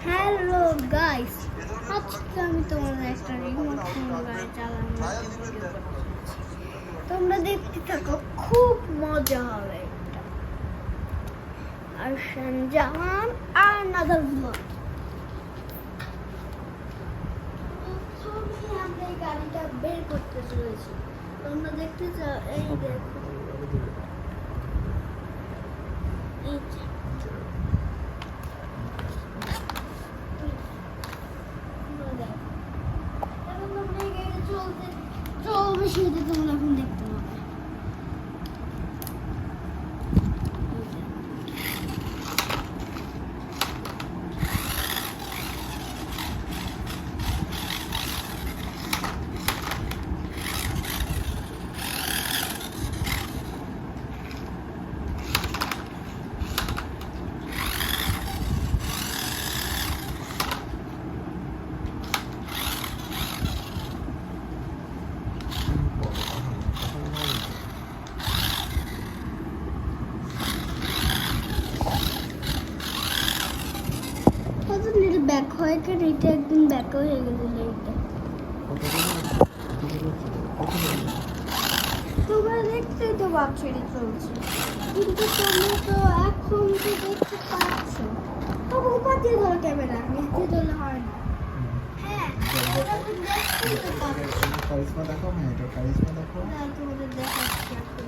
Hello guys, আজকে আমি তোমাদের একটা রিমোট গাড়ি চালানো তোমরা দেখতে থাকো, খুব মজা হবে। আর সঞ্জামান আর নাদার ব্লগ আমরা এই গাড়িটা বের করতে চলেছি। তোমরা দেখতে চাও? এই দেখো, চলবে সেটা তোমরা এখন দেখতে পাবে। ব্যাক হয়ে গেলে এটা একদিন ব্যাক হয়ে গেছিল। এটা তোমরা দেখতে তো বাপ ছেড়ে চলছে, কিন্তু তোমরা তো এখন তো দেখতে পাচ্ছ। তবু উপাধিয়ে ধরো ক্যামেরা, নিচে তোলা হয় না। হ্যাঁ, এটা তো দেখতেই তো পাচ্ছ। কারিশমা দেখো, হ্যাঁ এটা কারিশমা দেখো। না, তোমাদের দেখাচ্ছি এখন।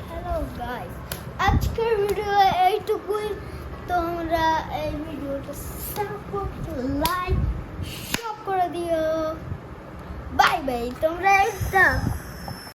হ্যালো গাইস, আজকের ভিডিও এইটুকুই। তোমরা এই ভিডিওটা সাপোর্ট, লাইক, সব করে দিও। Bye bye. তোমরা একটা